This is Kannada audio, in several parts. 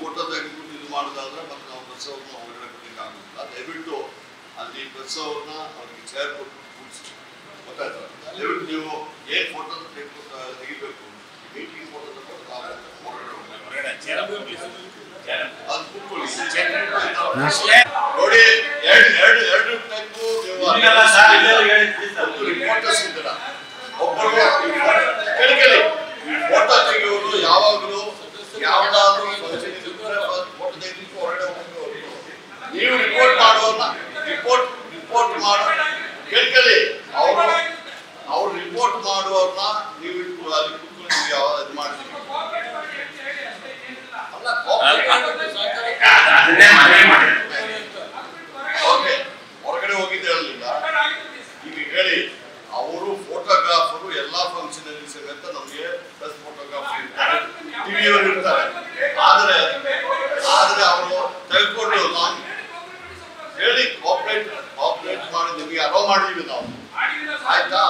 ಫೋಟೋ ತೆಗೆದುಕೊಂಡು ಇದು ಮಾಡೋದಾದ್ರೆ ಮತ್ತೆ ನಾವು ಬಸವನ್ನ ಹೊರಗಡೆ ಬಿಡ್ಲಿಕ್ಕೆ ಆಗುದಿಲ್ಲ. ದಯವಿಟ್ಟು ಅಲ್ಲಿ ಬಸವನ್ನ ಅವ್ರಿಗೆ ಚೇರ್ ಕೊಟ್ಟು ಕೂರಿಸಿ, ಗೊತ್ತಾಯ್ತು? ದಯವಿಟ್ಟು ನೀವು ಏನ್ ಫೋಟೋ ತೆಗಿಬೇಕು, ಮೀಟಿಂಗ್ ಫೋಟೋ ತಗೊಂಡು ಹೊರಗಡೆ ಅದು ಕೂತ್ಕೊಳ್ಳಿ. ನೋಡಿ, ಎರಡು ಟೈಪು ರಿಪೋರ್ಟರ್ಸ್ ಇದ್ದೀರ. ಒಬ್ಬರು ಕೇಳಿ, ಫೋಟೋ ತೆಗೆಯೋರು ಯಾವಾಗಲೂ ಯಾವ್ದಾದ್ರು ಫಂಕ್ಷನ್ ಇದ್ರೆ ಫೋಟೋ ತೆಗೆದು ಹೊರಗಡೆ ಹೋಗ್ಬೇಕು. ನೀವು ರಿಪೋರ್ಟ್ ಮಾಡೋರ್ನ ರಿಪೋರ್ಟ್ ಮಾಡೋ ಕೇಳಿ, ಅವ್ರು ರಿಪೋರ್ಟ್ ಮಾಡುವವ್ರನ್ನ ನೀವು ಅಲ್ಲಿ ಕೂತ್ಕೊಂಡು ಇದು ಮಾಡ್ತೀವಿ. ಓಕೆ, ಹೊರಗಡೆ ಹೋಗಿದ್ದೇಳಿಲ್ಲ. ಈಗ ಹೇಳಿ, ಅವರು ಫೋಟೋಗ್ರಾಫರು ಎಲ್ಲಾ ಫಂಕ್ಷನ್ ಅಲ್ಲಿ ಸಮೇತ ನಮಗೆ ಪ್ಲಸ್ ಫೋಟೋಗ್ರಾಫರ್ ಇರ್ತಾರೆ, ಟಿವಿಯವರು ಇರ್ತಾರೆ. ಆದ್ರೆ ಅವರು ತೆಗೆದುಕೊಂಡು ನಾನು ಹೇಳಿ ಕಾಪರೇಟ್ ಮಾಡಿ ನಿಮಗೆ ಅಲೋ ಮಾಡಿದ್ವಿ ನಾವು, ಆಯ್ತಾ?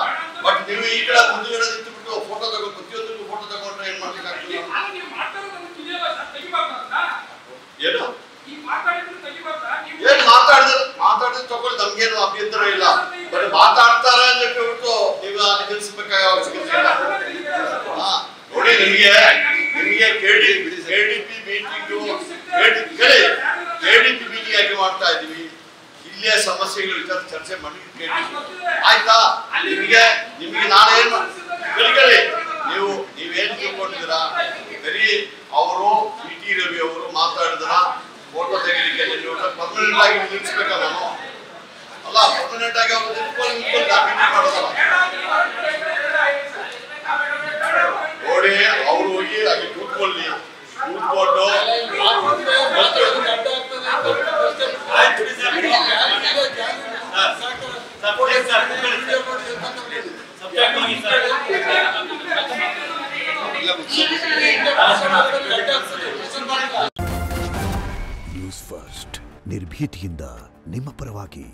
ಬಟ್ ನೀವು ಈ ಕಡೆ ಮುಂದುಗಡೆ ನಿಂತುಬಿಟ್ಟು ಫೋಟೋ ತಗೊಂಡು ಪ್ರತಿಯೊಂದಕ್ಕೂ ಫೋಟೋ ತಗೊಂಡ್ರೆ ಏನ್ ಮಾಡ್ಲಿಕ್ಕೆ ಆಗ್ತದೆ? ಏನು ಏನ್ ಮಾತಾಡಿದ್ರೆ ತಗೊಳ್ಳಿ, ನಮ್ಗೇನು ಅಭ್ಯಂತರ ಇಲ್ಲ. ಬರೀ ಮಾತಾಡ್ತಾರೆ ಅಂತ ಹೇಳ್ಬಿಟ್ಟು ನೀವು ಅಲ್ಲಿ ನಿಲ್ಲಿಸಬೇಕಾಗ ಅವಶ್ಯಕತೆ ಇಲ್ಲ. ನೋಡಿ, ನಿಮಗೆ ಕೆಡಿಪಿ ಮೀಟಿಂಗ್ ಆಗಿ ಮಾಡ್ತಾ ಇದೀವಿ. ಇಲ್ಲೇ ಸಮಸ್ಯೆಗಳ ವಿಚಾರ ಚರ್ಚೆ ಮಾಡಿ ಆಯ್ತಾ? ನಿಮಗೆ ನಾನೇನ್ ಕೇಳಿ, ನೀವೇನ್ ತಿಳ್ಕೊಂಡಿದ್ದೀರಾ? ಬರೀ ಅವರು ಟಿ ರವಿ ಅವರು ಮಾತಾಡಿದ್ರ ಫೋಟೋ ತೆಗಿಲಿಕ್ಕೆ ಪರ್ಮನೆಂಟ್ ಆಗಿ ನಿಲ್ಲಿಸ್ಬೇಕ? ನಾನು ಅಲ್ಲ, ಪರ್ಮನೆಂಟ್ ಆಗಿ ಅವ್ರು ಮಾಡೋದಲ್ಲ. ನೋಡಿ, ಅವ್ರು ಹೋಗಿ ಅಲ್ಲಿ ಕೂತ್ಕೊಂಡು ನ್ಯೂಸ್ ಫಸ್ಟ್, ನಿರ್ಭೀತಿಯಿಂದ ನಿಮ್ಮ ಪರವಾಗಿ.